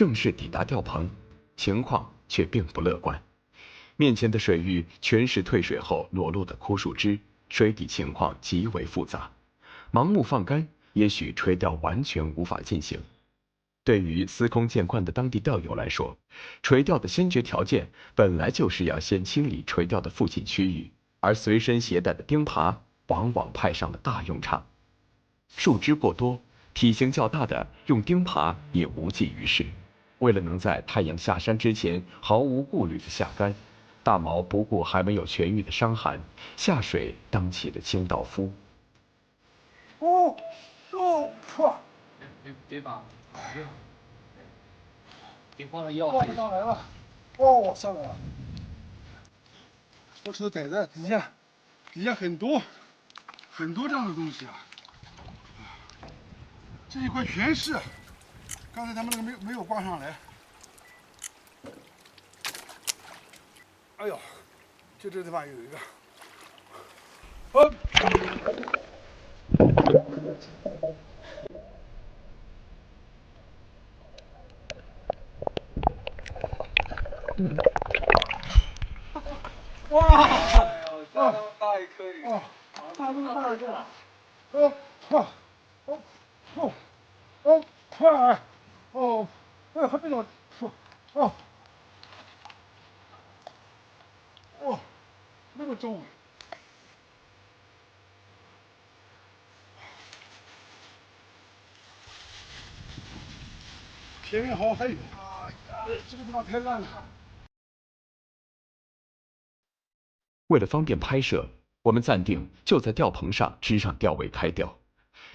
正式抵达吊棚，情况却并不乐观。面前的水域全是退水后裸露的枯树枝，水底情况极为复杂。盲目放干，也许垂钓完全无法进行。对于司空见惯的当地钓友来说，垂钓的先决条件本来就是要先清理垂钓的附近区域，而随身携带的钉耙往往派上了大用场。树枝过多，体型较大的用钉耙也无济于事。为了能在太阳下山之前毫无顾虑地下竿，大毛不顾还没有痊愈的伤寒，下水当起了清道夫。别把，别慌了腰。上来了，哦，上来了。我瞅崽子底下很多这样的东西啊，这一块全是，刚才他们那个没有挂上来。哎呦，就这地方有一个，哇！哎呦，这么大一颗鱼！大这么大一个，快！哦，哎，还没到，那么重。前面好还有，这个地方太烂了。为了方便拍摄，我们暂定就在吊棚上支上钓尾开钓。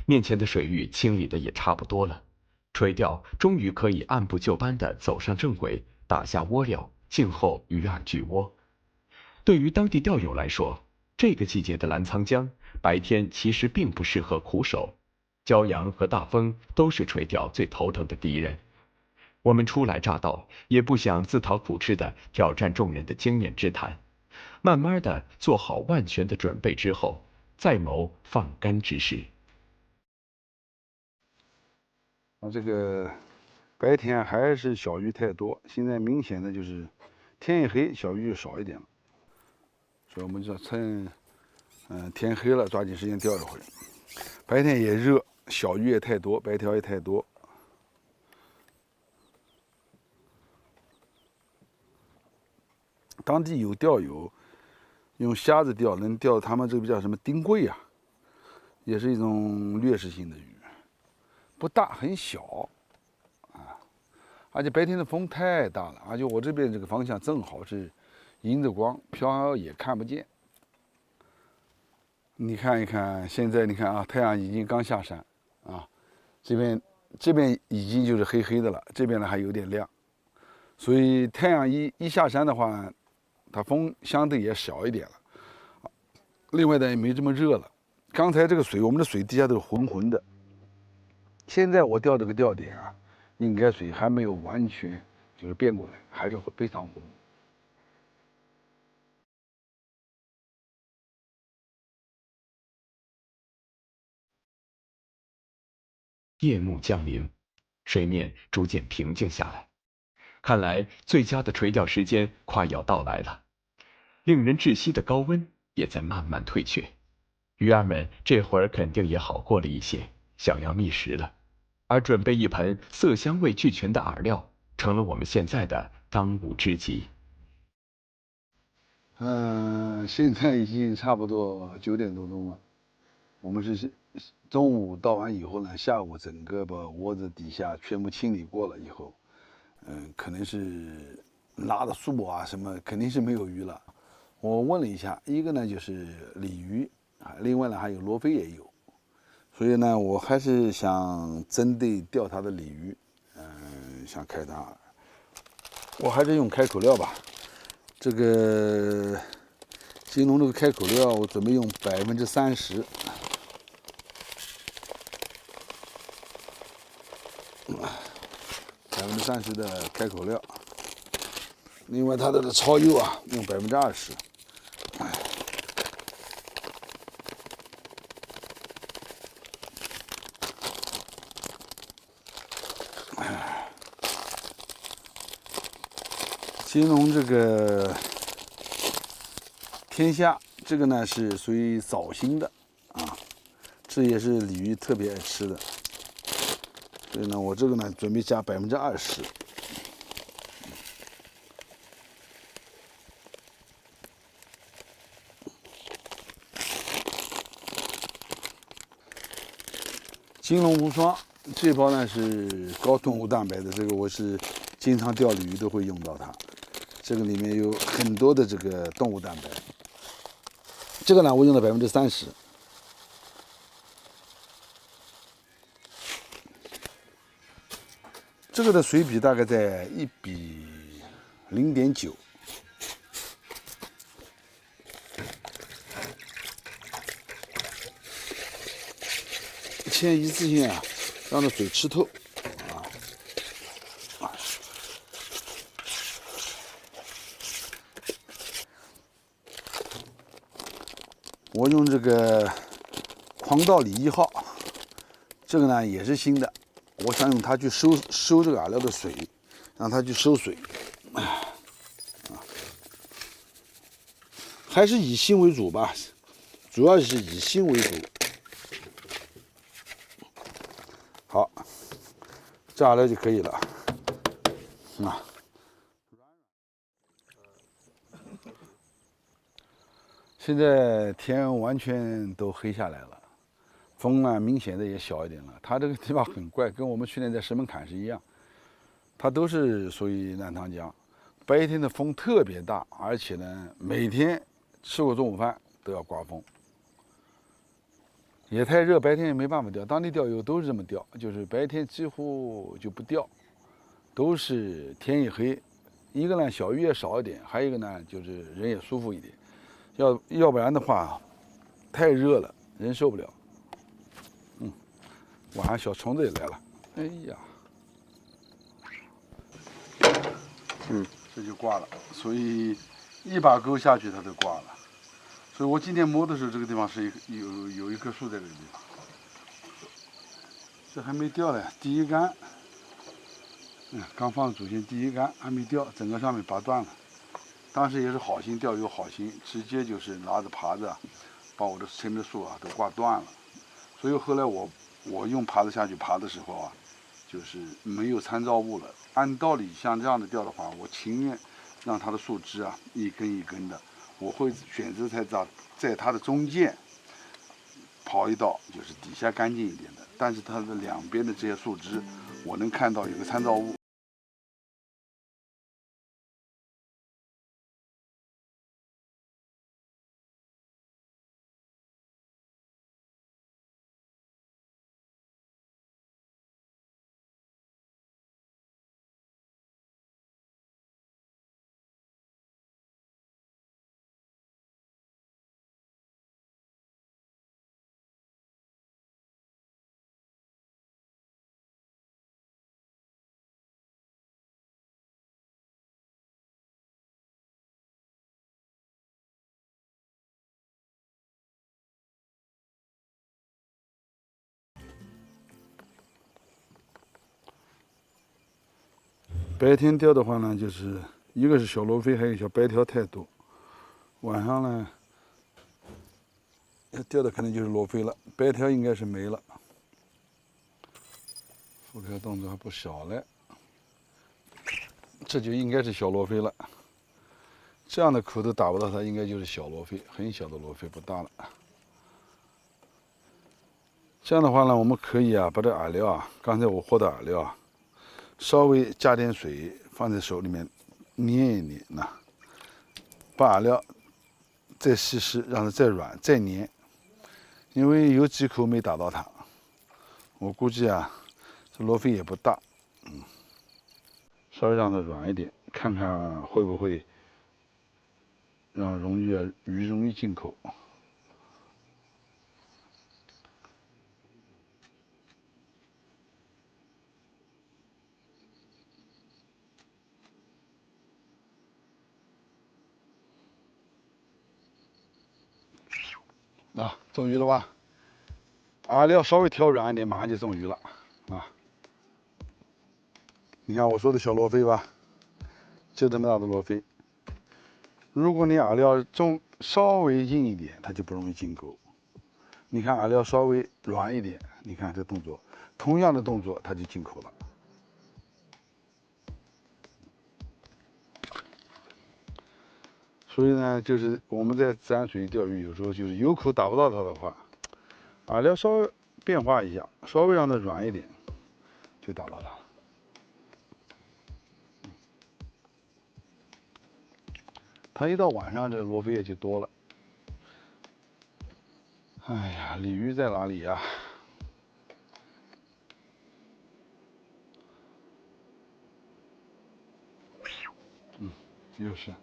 面前的水域清理的也差不多了，垂钓终于可以按部就班地走上正轨，打下窝料，静候鱼饵聚窝。对于当地钓友来说，这个季节的澜沧江白天其实并不适合苦手，骄阳和大风都是垂钓最头疼的敌人。我们初来乍到，也不想自讨苦吃的挑战众人的经验之谈，慢慢的做好万全的准备之后，再谋放竿之事。这个白天还是小鱼太多，现在明显的就是天一黑小鱼就少一点了，所以我们就趁天黑了抓紧时间钓一回。白天也热，小鱼也太多，白条也太多。当地有钓友用虾子钓，能钓他们这个叫什么丁贵啊，也是一种掠食性的鱼，不大，很小啊，而且白天的风太大了，而且我这边这个方向正好是迎着光，漂也看不见。你看一看，现在你看啊，太阳已经刚下山啊，这边已经就是黑黑的了，这边呢还有点亮，所以太阳一下山的话，它风相对也小一点了，另外呢也没这么热了。刚才这个水，我们的水底下都是浑浑的，现在我钓这个钓点啊，应该水还没有完全就是变过来，还是非常浑。夜幕降临，水面逐渐平静下来，看来最佳的垂钓时间快要到来了。令人窒息的高温也在慢慢退却，鱼儿们这会儿肯定也好过了一些，想要觅食了。而准备一盆色香味俱全的饵料，成了我们现在的当务之急。现在已经差不多9点多钟了。我们是中午钓完以后呢，下午整个把窝子底下全部清理过了以后，可能是拉的树啊什么，肯定是没有鱼了。我问了一下，一个呢就是鲤鱼啊，另外呢还有罗非也有，所以呢我还是想针对钓它的鲤鱼，想开它，我还是用开口料吧。这个金龙这个开口料，我准备用30%。30%的开口料，另外它的超优啊，用20%。金龙这个天下，这个呢是属于藻心的啊，这也是鲤鱼特别爱吃的。所以呢，我这个呢准备加20%。金龙无双这包呢是高动物蛋白的，这个我是经常钓鲤鱼都会用到它。这个里面有很多的这个动物蛋白。这个呢我用了30%。这个的水比大概在1比0.9。先一次性啊，让它水吃透啊。我用这个狂盗鲤1号，这个呢也是新的，我想用它去收这个饵料的水，让它去收水。还是以新为主吧，主要是以新为主。好，这饵料就可以了。啊，现在天完全都黑下来了，风呢明显的也小一点了。它这个地方很怪，跟我们去年在石门坎是一样，它都是属于南塘江，白天的风特别大，而且呢每天吃过中午饭都要刮风。也太热，白天也没办法钓。当地钓友都是这么钓，就是白天几乎就不钓，都是天一黑。一个呢，小鱼也少一点，还有一个呢，就是人也舒服一点。要不然的话，太热了，人受不了。晚上小虫子也来了，哎呀，这就挂了。所以一把钩下去，它就挂了。所以我今天摸的时候，这个地方是有一棵树在这个地方，这还没掉呢，第一杆，刚放主线第一杆还没掉，整个上面拔断了。当时也是好心，钓友好心，直接就是拿着耙子把我的前面的树啊都挂断了。所以后来我用耙子下去耙的时候啊，就是没有参照物了。按道理像这样的钓的话，我情愿让它的树枝啊一根一根的。我会选择在它的中间刨一道，就是底下干净一点的，但是它的两边的这些树枝，我能看到有个参照物。白天钓的话呢，就是一个是小罗非，还有小白条太多。晚上呢，要钓的可能就是罗非了，白条应该是没了。浮开动作还不小嘞，这就应该是小罗非了。这样的口都打不到它，应该就是小罗非，很小的罗非，不大了。这样的话呢，我们可以啊，把这饵料啊，刚才我和的饵料啊，稍微加点水，放在手里面捏一捏，把饵料再稀释，让它再软再粘，因为有几口没打到它。我估计啊，这罗非也不大，稍微让它软一点，看看会不会让鱼容易进口。中鱼了吧？饵料稍微调软一点，马上就中鱼了啊！你看我说的小罗非吧，就这么大的罗非。如果你饵料稍微硬一点，它就不容易进钩。你看饵料稍微软一点，你看这动作，同样的动作它就进口了。所以呢，就是我们在自然水域钓鱼，有时候就是有口打不到它的话，饵料稍微变化一下，稍微让它软一点，就打到它了。它一到晚上，这罗非也就多了。哎呀，鲤鱼在哪里呀？又是，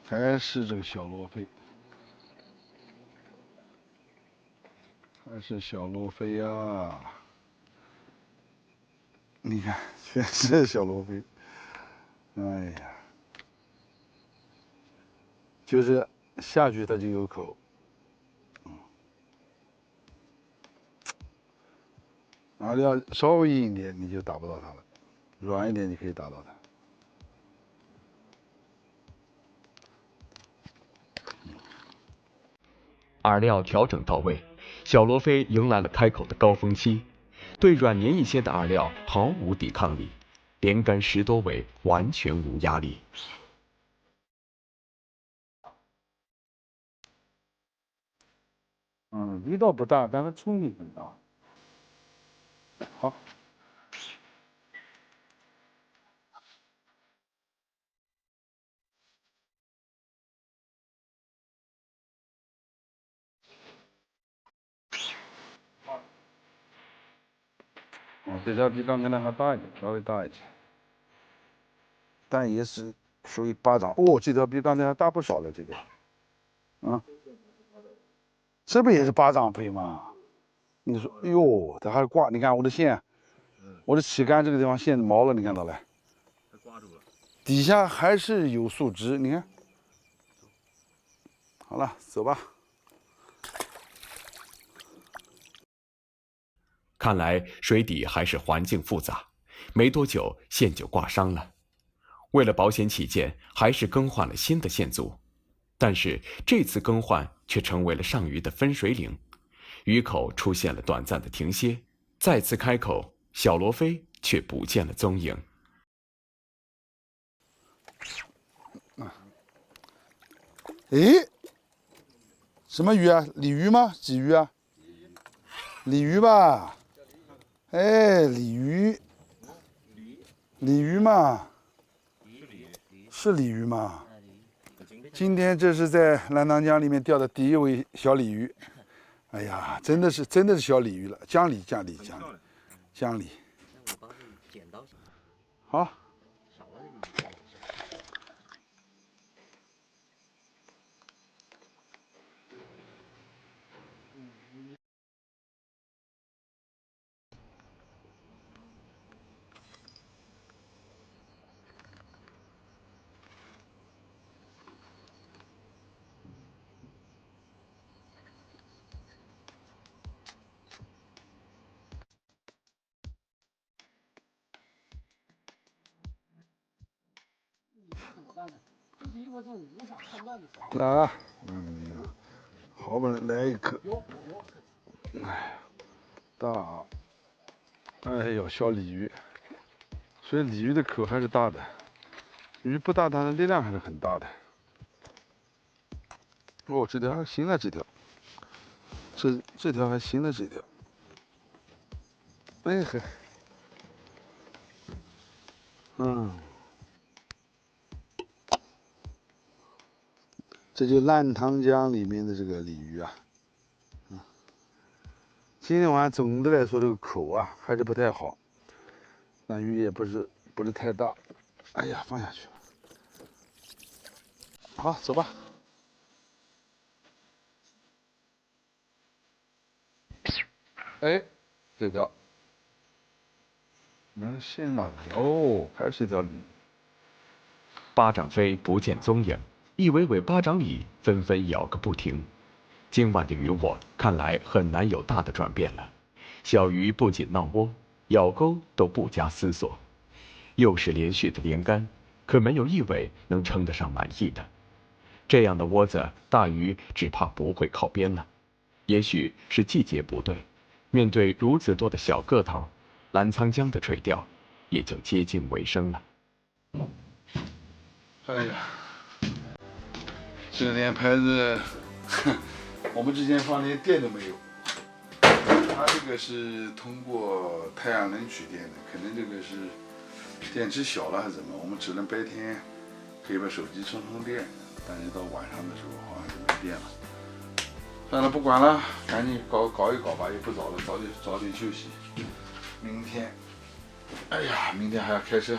还是这个小罗非，还是小罗非呀！你看，全是小罗非。哎呀，就是下去它就有口，饵料稍微硬一点你就打不到它了，软一点你可以打到它。饵料调整到位，小罗非迎来了开口的高峰期，对软黏一些的饵料毫无抵抗力，连杆10多尾完全无压力。力道不大，但是冲力很大。好。这条比刚才那还大一点，稍微大一点，但也是属于巴掌。哦，这条比刚才还大不少了，这个，这不也是巴掌肥吗？你说，哎呦，这还是挂，你看我的线，我的旗杆这个地方线毛了，你看到了？挂住了。底下还是有树枝，你看。好了，走吧。看来水底还是环境复杂，没多久线就挂伤了。为了保险起见，还是更换了新的线组，但是这次更换却成为了上鱼的分水岭，鱼口出现了短暂的停歇，再次开口，小罗非却不见了踪影。诶，什么鱼啊？鲤鱼吗？鲫鱼啊？鲤鱼吧？哎，鲤鱼，鲤鱼嘛，是鲤鱼吗？今天这是在澜塘江里面钓的第一尾小鲤鱼，哎呀，真的是小鲤鱼了，江鲤。好。来啊，好不容易来一颗，哎，大，哎呦，小鲤鱼，所以鲤鱼的口还是大的，鱼不大，它的力量还是很大的。哦，这条还行了，这条，这条还行了，这条，哎嘿，这就澜塘江里面的这个鲤鱼啊，今天晚上总的来说这个口啊还是不太好，那鱼也不是太大，哎呀，放下去了。好，走吧。哎，这条，线哪里？哦，还是一条鲤。巴掌飞不见踪影，一尾尾巴掌鲤纷纷咬个不停。今晚的渔获看来很难有大的转变了。小鱼不仅闹窝，咬钩都不加思索，又是连续的连杆，可没有一尾能称得上满意的。这样的窝子，大鱼只怕不会靠边了。也许是季节不对，面对如此多的小个头，澜沧江的垂钓也就接近尾声了。哎呀，这连牌子，我们之前放连电都没有。它这个是通过太阳能取电的，可能这个是电池小了还是怎么，我们只能白天可以把手机充电，但是到晚上的时候好像是没电了。算了，不管了，赶紧搞一搞吧，也不早了，早点休息。明天，哎呀，明天还要开车。